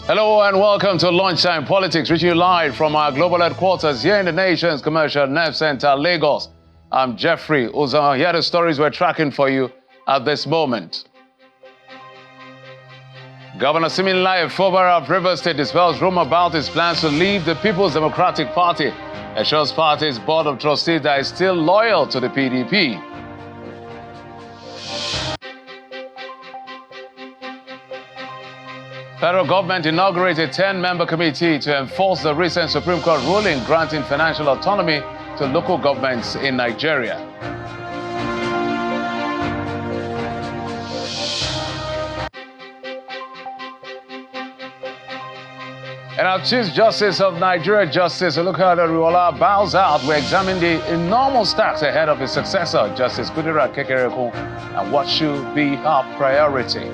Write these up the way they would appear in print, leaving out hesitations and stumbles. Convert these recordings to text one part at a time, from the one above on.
Hello and welcome to Lunchtime Politics, reaching you live from our global headquarters here in the nation's commercial nerve center, Lagos. I'm Jeffrey Uzan. Here are the stories we're tracking for you at this moment. Governor Fubara of Rivers State dispels rumor about his plans to leave the People's Democratic Party. Assures party's board of trustees that is still loyal to the PDP. Federal government inaugurated a 10-member committee to enforce the recent Supreme Court ruling granting financial autonomy to local governments in Nigeria. And our Chief Justice of Nigeria, Justice Olukayode Ariwoola, bows out. We examine the enormous tax ahead of his successor, Justice Kudirat Kekereekun, and what should be her priority.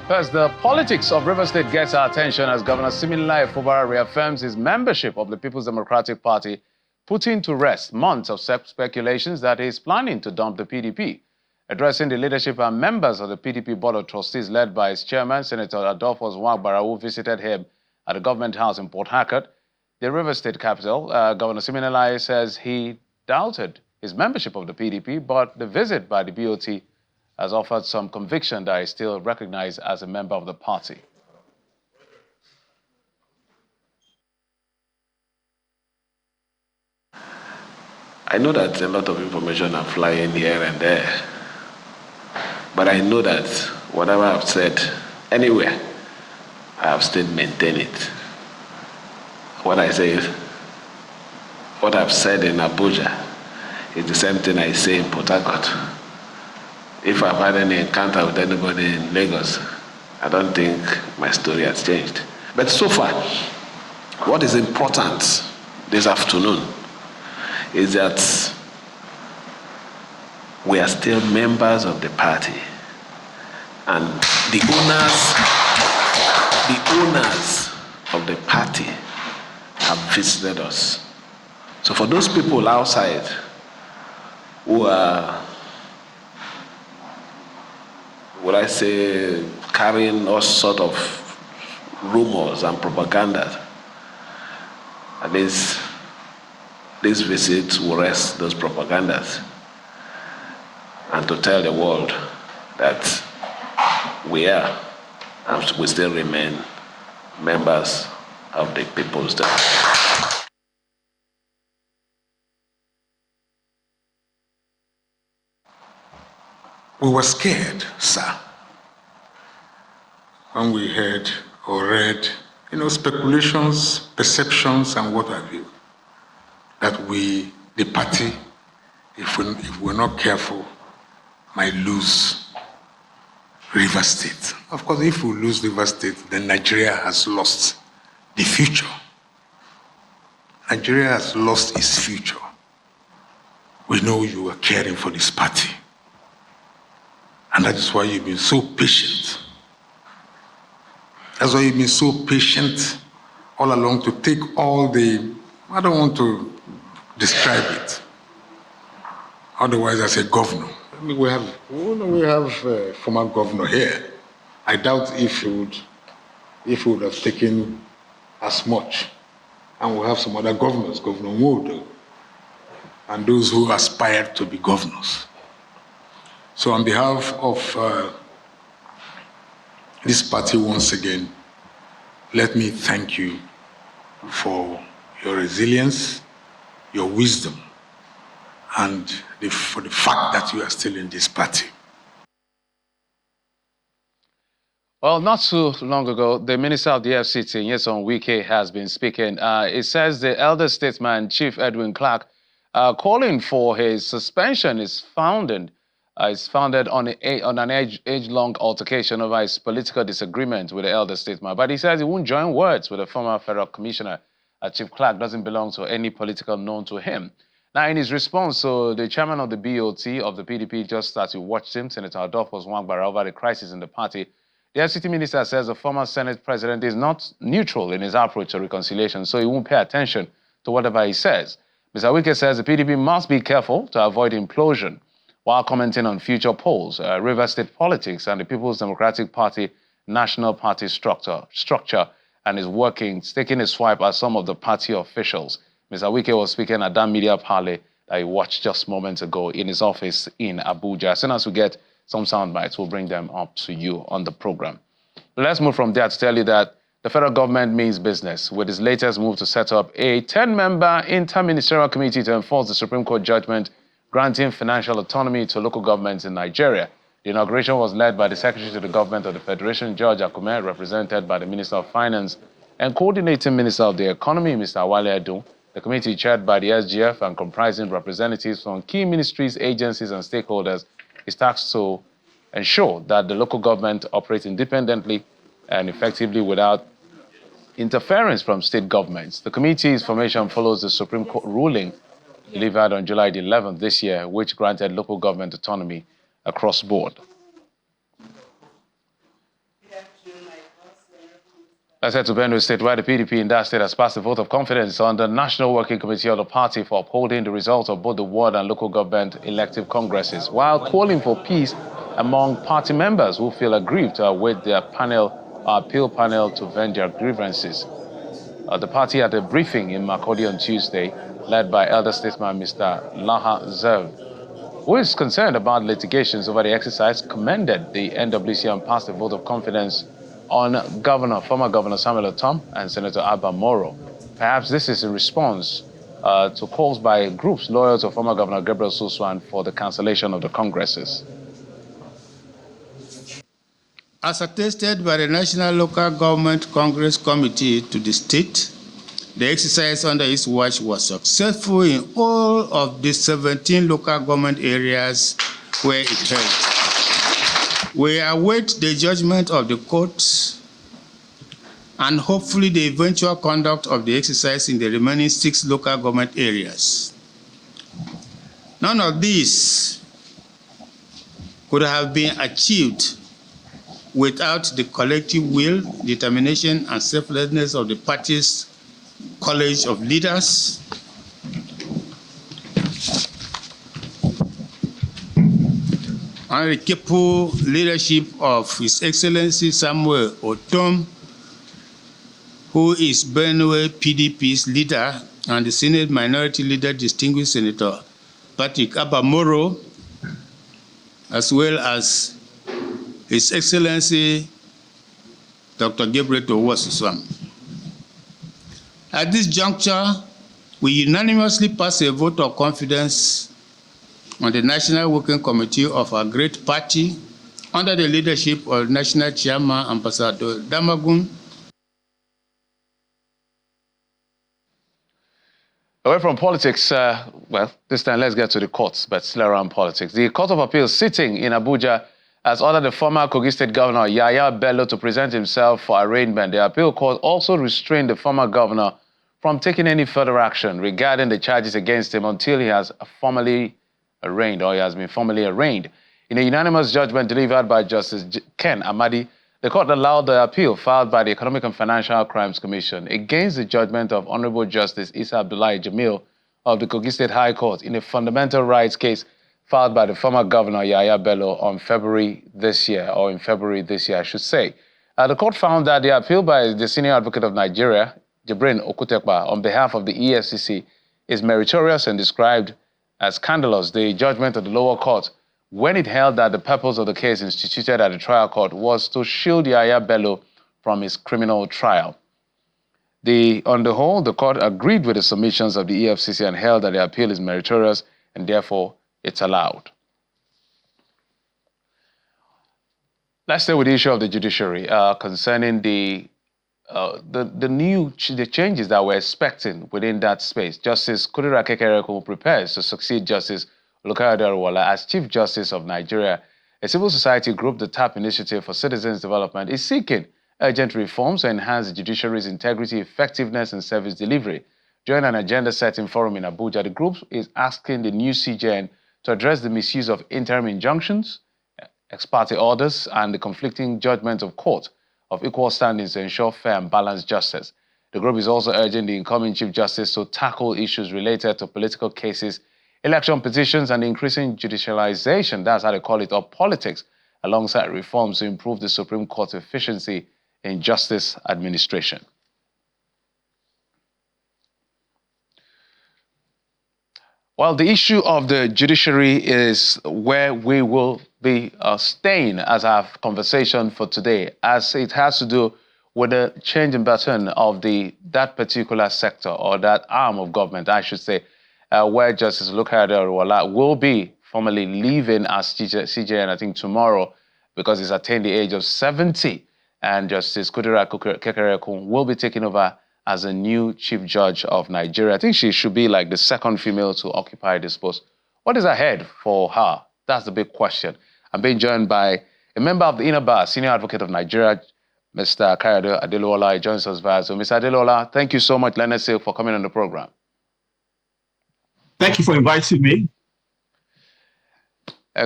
First, the politics of Rivers State gets our attention as Governor Siminalayi Fubara reaffirms his membership of the People's Democratic Party, putting to rest months of speculations that he is planning to dump the PDP. Addressing the leadership and members of the PDP Board of Trustees led by its chairman, Senator Adolphus Nwagbara, who visited him at the government house in Port Harcourt, the Rivers State capital, Governor Siminalayi says he doubted his membership of the PDP, but the visit by the BOT has offered some conviction that he is still recognized as a member of the party. I know that a lot of information are flying here and there, but I know that whatever I've said anywhere, I have still maintained it. What I say is, what I've said in Abuja is the same thing I say in Port Harcourt. If I've had any encounter with anybody in Lagos, I don't think my story has changed. But so far, what is important this afternoon is that we are still members of the party, and the owners of the party have visited us. So for those people outside who are, would I say, carrying all sort of rumors and propaganda, at least this visit will rest those propagandas and to tell the world that we are and we still remain members of the People's Democratic. We were scared, sir, when we heard or read, speculations, perceptions, and what have you, that we, the party, if we're not careful, might lose Rivers State. Of course, if we lose Rivers State, then Nigeria has lost the future. Nigeria has lost its future. We know you are caring for this party. And that is why you've been so patient. That's why you've been so patient all along to take all the, I don't want to describe it. Otherwise, as a governor, I mean, we have a former governor here. I doubt if he would have taken as much. And we have some other governors, Governor Wood, and those who aspired to be governors. So on behalf of this party, once again, let me thank you for your resilience, your wisdom, and for the fact that you are still in this party. Well, not too long ago, the Minister of the FCT, Nyesom Wike, has been speaking. It says the elder statesman, Chief Edwin Clark, calling for his suspension is founded on an age-long altercation over his political disagreement with the elder statesman. But he says he won't join words with the former federal commissioner. Chief Clark doesn't belong to any political known to him. Now, in his response, so the chairman of the BOT of the PDP, just as you watched him, Senator Adolphus Nwagbara, over the crisis in the party, the FCT minister says the former Senate president is not neutral in his approach to reconciliation, so he won't pay attention to whatever he says. Mr. Wike says the PDP must be careful to avoid implosion while commenting on future polls, Rivers State politics, and the People's Democratic Party national party structure, and is taking a swipe at some of the party officials. Mr. Wike was speaking at that media parley that he watched just moments ago in his office in Abuja. As soon as we get some sound bites, we'll bring them up to you on the program. Let's move from there to tell you that the federal government means business with its latest move to set up a 10-member inter-ministerial committee to enforce the Supreme Court judgment granting financial autonomy to local governments in Nigeria. The inauguration was led by the Secretary to the Government of the Federation, George Akume, represented by the Minister of Finance and Coordinating Minister of the Economy, Mr. Wale Edun. The committee, chaired by the SGF and comprising representatives from key ministries, agencies, and stakeholders, is tasked to ensure that the local government operates independently and effectively without interference from state governments. The committee's formation follows the Supreme Court ruling delivered on July the 11th this year, which granted local government autonomy across board. Let's head to Benue State, where the PDP in that state has passed a vote of confidence on the National Working Committee of the party for upholding the results of both the ward and local government elective congresses, while calling for peace among party members who feel aggrieved to await their appeal panel to vent their grievances. The party had a briefing in Kogi on Tuesday, led by elder statesman Mr. Laha Zev, who is concerned about litigations over the exercise, commended the NWC and passed a vote of confidence on former Governor Samuel Otom and Senator Abba Moro. Perhaps this is a response to calls by groups loyal to former Governor Gabriel Suswan for the cancellation of the congresses. As attested by the National Local Government Congress Committee to the state, the exercise under its watch was successful in all of the 17 local government areas where it held. We await the judgment of the courts and hopefully the eventual conduct of the exercise in the remaining 6 local government areas. None of these could have been achieved without the collective will, determination, and selflessness of the party's college of leaders, under the capable leadership of His Excellency Samuel Otom, who is Benue PDP's leader, and the Senate Minority Leader, Distinguished Senator Patrick Abamoro, as well as His Excellency Dr. Gabriel Suswan. At this juncture, we unanimously pass a vote of confidence on the National Working Committee of our great party under the leadership of National Chairman Ambassador Damagun. Away from politics, well, this time let's get to the courts, but still around politics. The Court of Appeal sitting in Abuja has ordered the former Kogi State Governor Yaya Bello to present himself for arraignment. The appeal court also restrained the former governor from taking any further action regarding the charges against him until he has formally arraigned, or he has been formally arraigned. In a unanimous judgment delivered by Justice Ken Amadi, the court allowed the appeal filed by the Economic and Financial Crimes Commission against the judgment of Honorable Justice Isa Abdullahi Jamil of the Kogi State High Court in a fundamental rights case filed by the former governor Yaya Bello on February this year, I should say. The court found that the appeal by the Senior Advocate of Nigeria, Jibrin Okutekpa, on behalf of the EFCC is meritorious and described as scandalous. The judgment of the lower court, when it held that the purpose of the case instituted at the trial court was to shield Yaya Bello from his criminal trial. On the whole, the court agreed with the submissions of the EFCC and held that the appeal is meritorious and therefore it's allowed. Let's stay with the issue of the judiciary concerning the changes that we're expecting within that space. Justice Kudira Kekereku prepares to succeed Justice Olukayode Aruwala as Chief Justice of Nigeria. A civil society group, the TAP Initiative for Citizens Development, is seeking urgent reforms to enhance the judiciary's integrity, effectiveness, and service delivery. During an agenda-setting forum in Abuja, the group is asking the new CJN to address the misuse of interim injunctions, ex parte orders, and the conflicting judgments of court of equal standings to ensure fair and balanced justice. The The group is also urging the incoming Chief Justice to tackle issues related to political cases, election petitions, and increasing judicialization, that's how they call it, of politics, alongside reforms to improve the Supreme Court's efficiency in justice administration. Well, the issue of the judiciary is where we will be staying as our conversation for today, as it has to do with the change in pattern of that particular sector, or that arm of government, I should say, where Justice Lukayode Oruwala will be formally leaving as CJN, I think, tomorrow, because he's attained the age of 70, and Justice Kudirat Kekereekun will be taking over as a new Chief Judge of Nigeria. I think she should be like the second female to occupy this post. What is ahead for her? That's the big question. I'm being joined by a member of the Inner Bar, Senior Advocate of Nigeria, Mr. Kayode Adeluola. He joins us via Zoom. Mr. Adeluola, thank you so much, Leonard Silk, for coming on the program. Thank you for inviting me.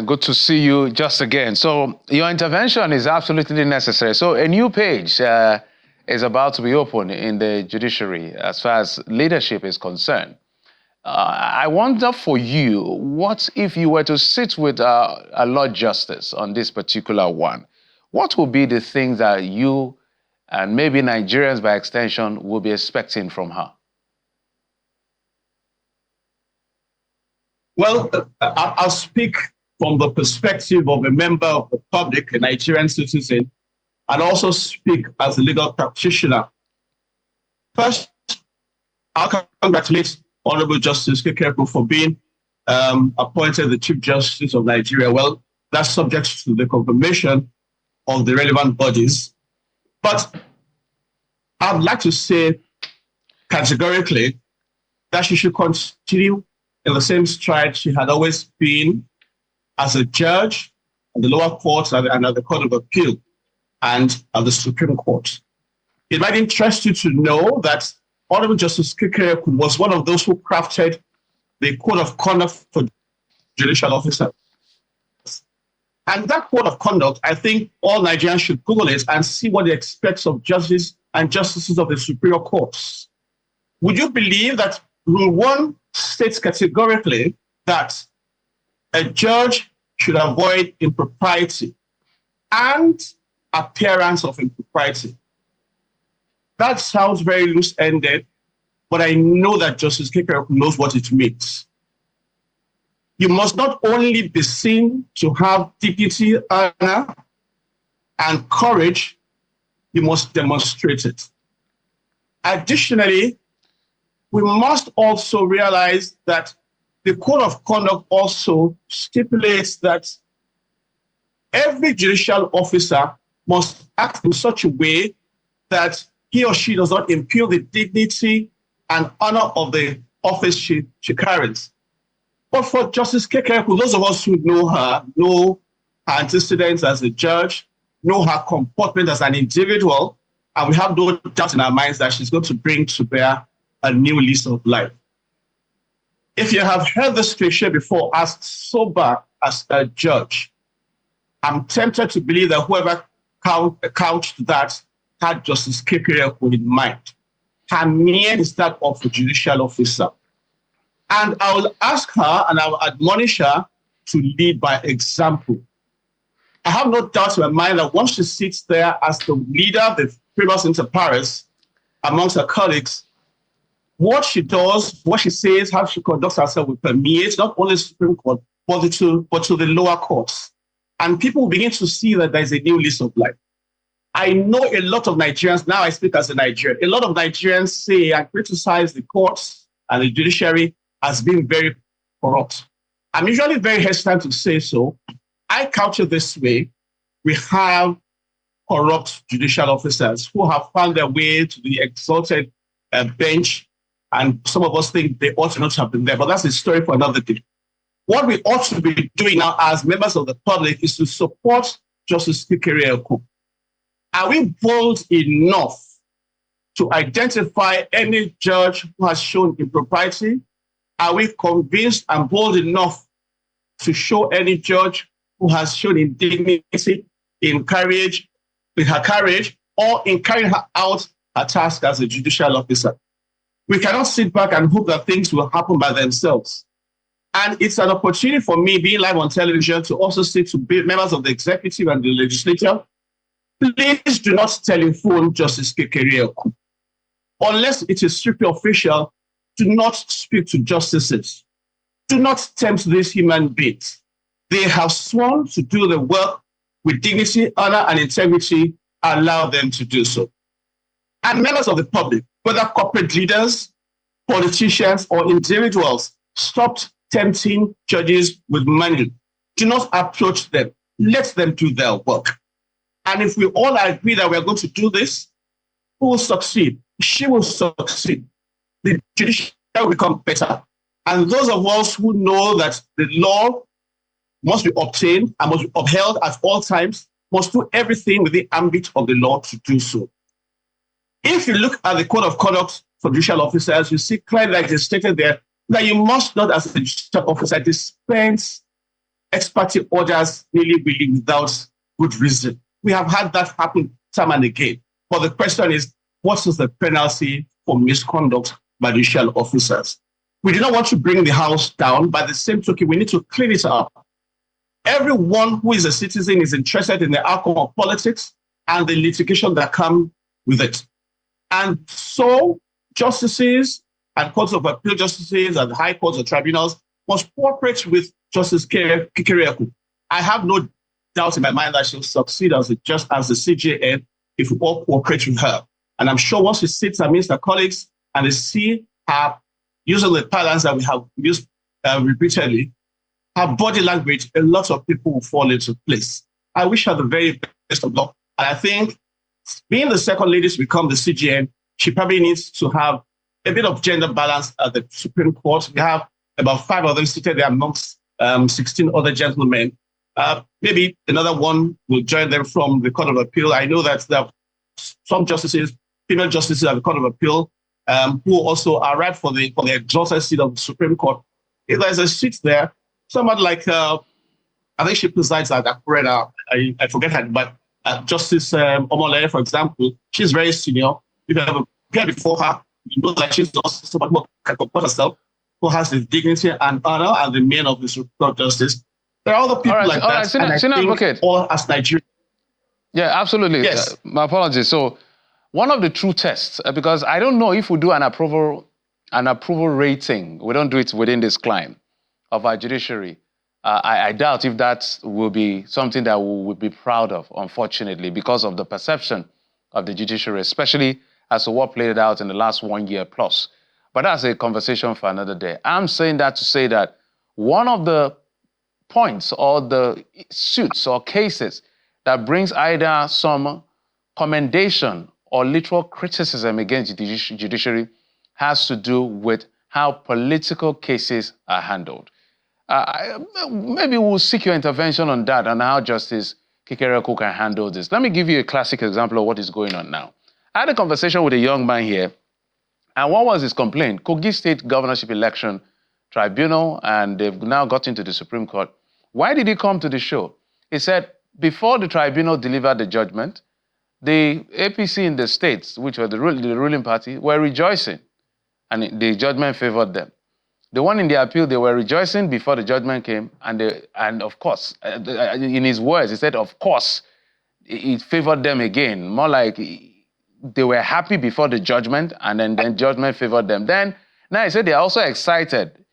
Good to see you just again. So your intervention is absolutely necessary. So a new page is about to be opened in the judiciary as far as leadership is concerned. I wonder for you, what if you were to sit with a Lord Justice on this particular one? What would be the things that you and maybe Nigerians by extension will be expecting from her? Well, I'll speak from the perspective of a member of the public, a Nigerian citizen, and also speak as a legal practitioner. First, I'll congratulate Honorable Justice Kekereekun for being appointed the Chief Justice of Nigeria. Well, that's subject to the confirmation of the relevant bodies. But I'd like to say categorically that she should continue in the same stride she had always been as a judge at the lower courts and at the Court of Appeal and at the Supreme Court. It might interest you to know that Honorable Justice Kekereekun was one of those who crafted the Code of Conduct for Judicial Officers. And that Code of Conduct, I think all Nigerians should Google it and see what it expects of judges and justices of the Superior Courts. Would you believe that Rule 1 states categorically that a judge should avoid impropriety and appearance of impropriety? That sounds very loose-ended, but I know that Justice Kekereekun knows what it means. You must not only be seen to have dignity, honor, and courage, you must demonstrate it. Additionally, we must also realize that the Code of Conduct also stipulates that every judicial officer must act in such a way that he or she does not impugn the dignity and honor of the office she carries. But for Justice Kekereekun, those of us who know her antecedents as a judge, know her comportment as an individual, and we have no doubt in our minds that she's going to bring to bear a new lease of life. If you have heard this cliché before, as sober as a judge, I'm tempted to believe that whoever couched that had Justice Kekereekun in mind. Her name is that of a judicial officer. And I will ask her and I will admonish her to lead by example. I have no doubt in my mind that once she sits there as the leader, the primus inter pares, amongst her colleagues, what she does, what she says, how she conducts herself will permeate not only the Supreme Court, but to the lower courts. And people will begin to see that there is a new lease of life. I know a lot of Nigerians, now I speak as a Nigerian, a lot of Nigerians say and criticize the courts and the judiciary as being very corrupt. I'm usually very hesitant to say so. I couch it this way. We have corrupt judicial officers who have found their way to the exalted bench, and some of us think they ought not have been there, but that's a story for another day. What we ought to be doing now as members of the public is to support Justice Kekereekun. Are we bold enough to identify any judge who has shown impropriety? Are we convinced and bold enough to show any judge who has shown indignity in her courage, or in carrying her out our task as a judicial officer. We cannot sit back and hope that things will happen by themselves. And it's an opportunity for me, being live on television, to also say to members of the executive and the legislature, please do not telephone Justice Kekereekun. Unless it is strictly official, do not speak to justices. Do not tempt these human beings. They have sworn to do the work with dignity, honor, and integrity. Allow them to do so. And members of the public, whether corporate leaders, politicians, or individuals, stop tempting judges with money. Do not approach them. Let them do their work. And if we all agree that we're going to do this, who will succeed? She will succeed. The judiciary will become better. And those of us who know that the law must be obtained and must be upheld at all times must do everything within the ambit of the law to do so. If you look at the code of conduct for judicial officers, you see clearly, like it's stated there, that you must not, as a judicial officer, dispense ex parte orders willy-nilly without good reason. We have had that happen time and again. But the question is, what is the penalty for misconduct by judicial officers? We do not want to bring the house down. By the same token, we need to clean it up. Everyone who is a citizen is interested in the outcome of politics and the litigation that comes with it. And so justices and courts of appeal justices and high courts or tribunals must cooperate with Justice Kekereekun. I have no doubt in my mind that she'll succeed as the CJN if we all cooperate with her. And I'm sure once she sits amidst her colleagues and they see her using the parlance that we have used repeatedly, her body language, a lot of people will fall into place. I wish her the very best of luck. And I think being the second lady to become the CJN, she probably needs to have a bit of gender balance at the Supreme Court. We have about 5 of them seated there amongst 16 other gentlemen. Maybe another one will join them from the Court of Appeal. I know that there are some justices, female justices at the Court of Appeal, who also are right for the exalted seat of the Supreme Court. If there's a seat there, someone like, I think she presides at Akure, I forget her, but Justice Omoleye, for example, she's very senior. If you have appeared before her, you know that she's also someone who can comport herself, who has the dignity and honor and the mien of the Supreme Court Justice. There are other people like that, Senior advocate. All as Nigerians. Yeah, absolutely. Yes. My apologies. So one of the true tests, because I don't know if we do an approval rating, we don't do it within this climb of our judiciary. I doubt if that will be something that we would be proud of, unfortunately, because of the perception of the judiciary, especially as to what played out in the last 1 year plus. But that's a conversation for another day. I'm saying that to say that one of the points or the suits or cases that brings either some commendation or literal criticism against the judiciary has to do with how political cases are handled. Maybe we'll seek your intervention on that and how Justice Kekereekun can handle this. Let me give you a classic example of what is going on now. I had a conversation with a young man here, and what was his complaint? Kogi State Governorship Election Tribunal, and they've now got into the Supreme Court. Why did he come to the show? He said, before the tribunal delivered the judgment, the APC in the states, which were the ruling party, were rejoicing, and the judgment favored them. The one in the appeal, they were rejoicing before the judgment came, and of course, in his words, he said, of course, it favored them again. More like they were happy before the judgment, and then judgment favored them. Then, now he said they are also excited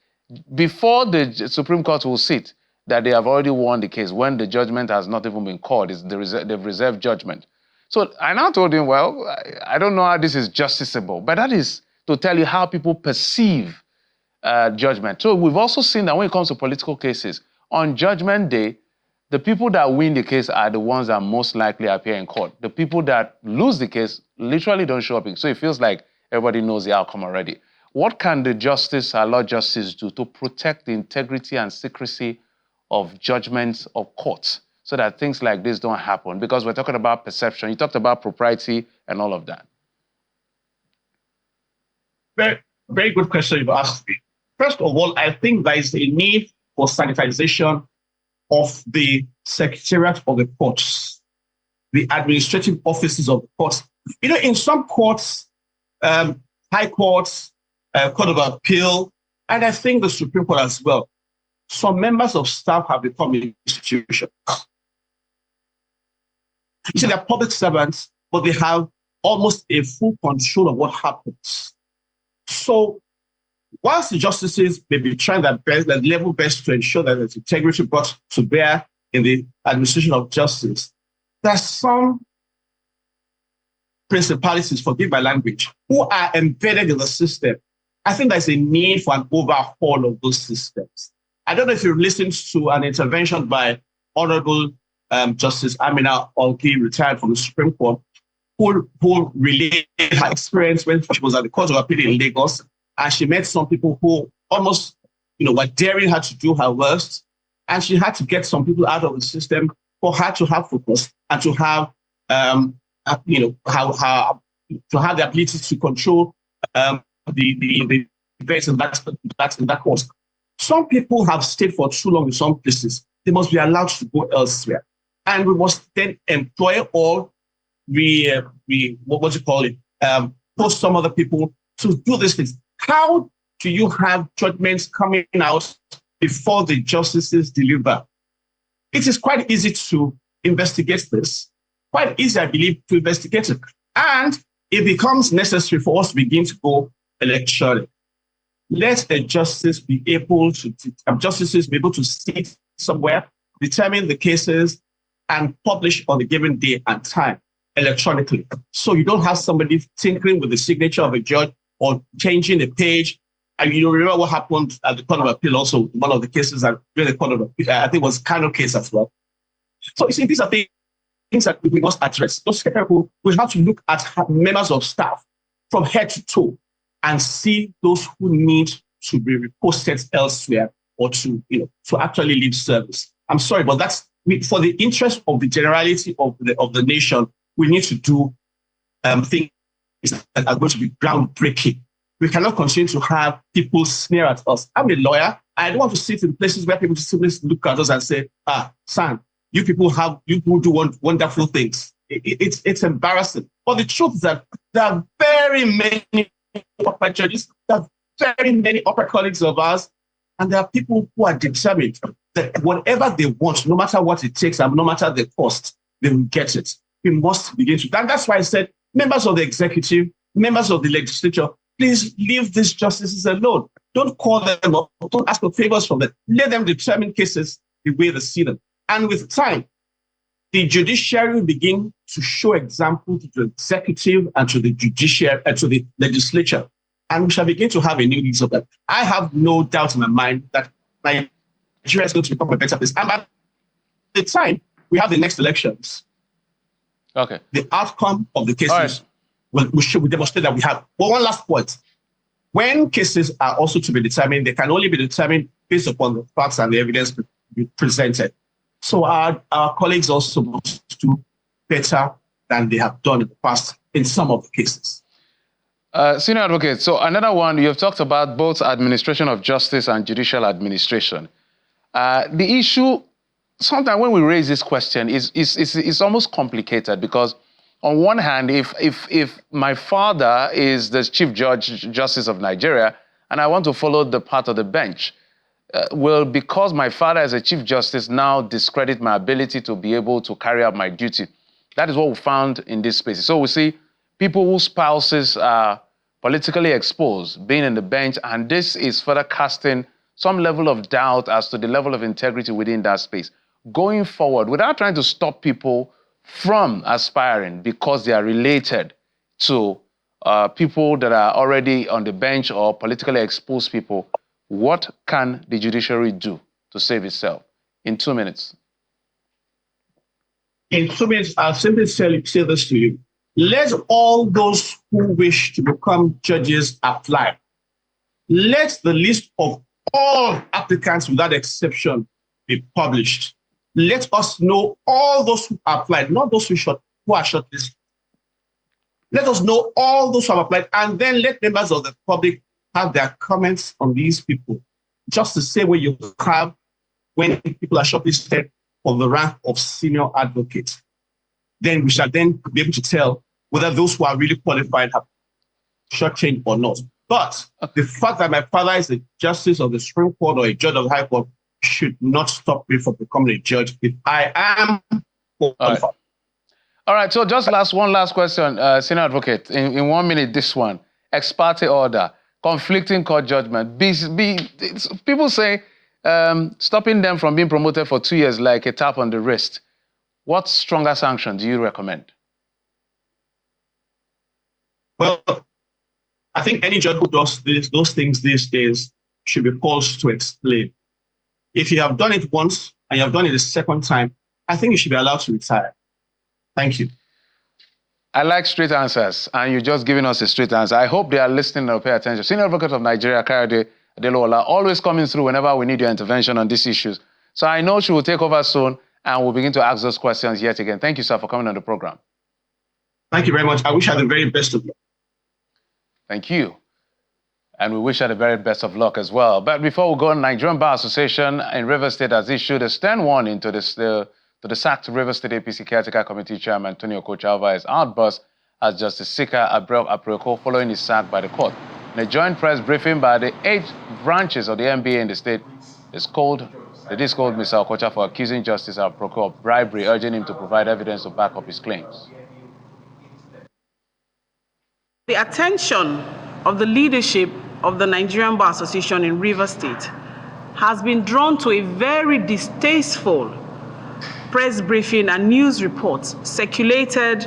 before the Supreme Court will sit that they have already won the case when the judgment has not even been called. They've reserved judgment. So I now told him, well, I don't know how this is justiciable, but that is to tell you how people perceive judgment. So we've also seen that when it comes to political cases, on Judgment Day, the people that win the case are the ones that most likely appear in court. The people that lose the case literally don't show up. So it feels like everybody knows the outcome already. What can the justice, our Lord Justice, do to protect the integrity and secrecy of judgments of courts so that things like this don't happen? Because we're talking about perception. You talked about propriety and all of that. Very, very good question you've asked me. First of all, I think there is a need for sanitization of the secretariat of the courts, the administrative offices of the courts. in some courts, high courts, Court of Appeal, and I think the Supreme Court as well, some members of staff have become institutions. You see, they're public servants, but they have almost a full control of what happens. So whilst the justices may be trying their best, their level best to ensure that there's integrity brought to bear in the administration of justice, there's some principalities, forgive my language, who are embedded in the system. I think there's a need for an overhaul of those systems. I don't know if you've listened to an intervention by Honorable Justice Amina Olki, retired from the Supreme Court, who relayed her experience when she was at the Court of Appeal in Lagos, and she met some people who almost, were daring her to do her worst, and she had to get some people out of the system for her to have focus and to have, to have the ability to control the events in that course. Some people have stayed for too long in some places. They must be allowed to go elsewhere, and we must then employ or post some other people to do these things. How do you have judgments coming out before the justices deliver? It is quite easy to investigate this. Quite easy, I believe, to investigate it. And it becomes necessary for us to begin to go electorally. Let a justice be able to sit somewhere, determine the cases, and publish on a given day and time electronically. So you don't have somebody tinkering with the signature of a judge or changing a page. And you remember what happened at the Court of Appeal also, one of the cases at the Court of Appeal, I think it was Kano case as well. So you see, these are things that we must address. Those people, we have to look at members of staff from head to toe and see those who need to be reposted elsewhere or to actually leave service. I'm sorry, but that's for the interest of the generality of the nation. We need to do things that are going to be groundbreaking. We cannot continue to have people sneer at us. I'm a lawyer. I don't want to sit in places where people simply look at us and say, Sam, you people do wonderful things. It's embarrassing. But the truth is that there are very many upper judges, there are very many upper colleagues of ours, and there are people who are determined that whatever they want, no matter what it takes and no matter the cost, they will get it. We must begin to. And that's why I said, members of the executive, members of the legislature, please leave these justices alone. Don't call them up. Don't ask for favors from them. Let them determine cases the way they see them. And with time, the judiciary will begin to show example to the executive and to the judiciary and to the legislature. And we shall begin to have a new lease of that. I have no doubt in my mind that Nigeria is going to become a better place. And at the time we have the next elections, okay, the outcome of the cases will demonstrate that we have. But one last point. When cases are also to be determined, they can only be determined based upon the facts and the evidence presented. So our colleagues also must do better than they have done in the past in some of the cases. Senior Advocate, so another one, you have talked about both administration of justice and judicial administration. The issue, sometimes when we raise this question, is almost complicated because on one hand, if my father is the Chief Justice of Nigeria and I want to follow the path of the bench, will, because my father is a Chief Justice, now discredit my ability to be able to carry out my duty? That is what we found in this space. So we see people whose spouses are politically exposed being in the bench, and this is further casting some level of doubt as to the level of integrity within that space. Going forward, without trying to stop people from aspiring because they are related to people that are already on the bench or politically exposed people, what can the judiciary do to save itself? In 2 minutes. In 2 minutes, I'll simply say this to you. Let all those who wish to become judges apply. Let the list of all applicants without exception be published. Let us know all those who applied, not those who are shortlisted. Let us know all those who have applied, and then let members of the public have their comments on these people. Just the same way you have when people are shortlisted for the rank of senior advocate. Then we shall then be able to tell whether those who are really qualified have shortchanged or not. But the fact that my father is a justice of the Supreme Court or a judge of the High Court should not stop me from becoming a judge if I am qualified. All right, so just one last question, Senior Advocate. In 1 minute, this one. Ex parte order, conflicting court judgment. People say stopping them from being promoted for 2 years like a tap on the wrist. What stronger sanction do you recommend? Well, I think any judge who does those things these days should be forced to explain. If you have done it once and you have done it a second time, I think you should be allowed to retire. Thank you. I like straight answers, and you're just giving us a straight answer. I hope they are listening and pay attention. Senior Advocate of Nigeria, Kayode Adelola, always coming through whenever we need your intervention on these issues. So I know she will take over soon, and we'll begin to ask those questions yet again. Thank you, sir, for coming on the program. Thank you very much. I wish her the very best of luck. Thank you. And we wish her the very best of luck as well. But before we go, Nigerian Bar Association in Rivers State has issued a stern warning to the sacked Rivers State APC Caretaker Committee Chairman Tony Okocha over his outburst as Justice Sika Aprioko following his sack by the court. In a joint press briefing by the 8 branches of the NBA in the state, they scolded Mr. Okocha for accusing Justice Aprioko of bribery, urging him to provide evidence to back up his claims. The attention of the leadership of the Nigerian Bar Association in Rivers State has been drawn to a very distasteful press briefing and news reports circulated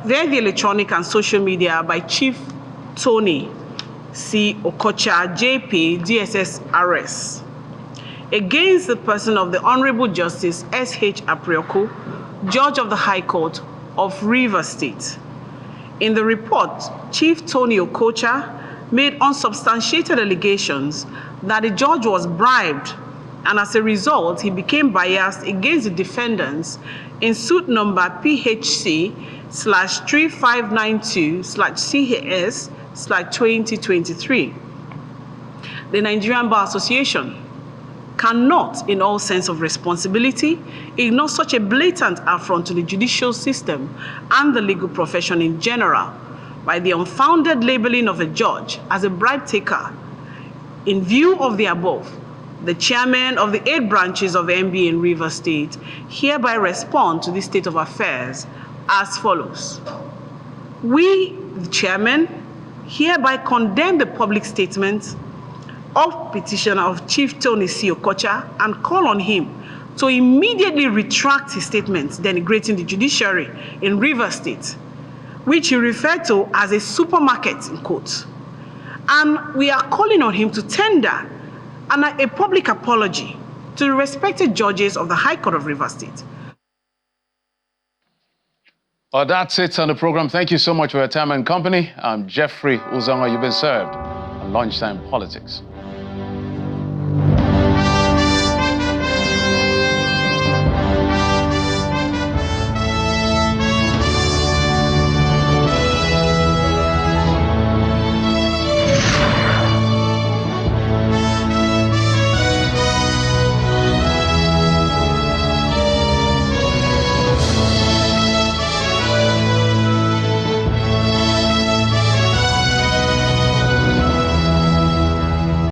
via the electronic and social media by Chief Tony C. Okocha, JP, DSS RS, against the person of the Honorable Justice S.H. Aprioko, Judge of the High Court of Rivers State. In the report, Chief Tony Okocha made unsubstantiated allegations that the judge was bribed, and as a result, he became biased against the defendants in suit number PHC/3592/CAS/2023. The Nigerian Bar Association cannot, in all sense of responsibility, ignore such a blatant affront to the judicial system and the legal profession in general by the unfounded labeling of a judge as a bribe taker. In view of the above, the chairman of the 8 branches of the NBA in Rivers State hereby respond to this state of affairs as follows. We, the chairman, hereby condemn the public statement of petitioner of Chief Tony C. Okocha and call on him to immediately retract his statements denigrating the judiciary in Rivers State, which he referred to as a supermarket, in quotes. And we are calling on him to tender a public apology to the respected judges of the High Court of Rivers State. Well, that's it on the program. Thank you so much for your time and company. I'm Jeffrey Uzanga. You've been served on Lunchtime Politics.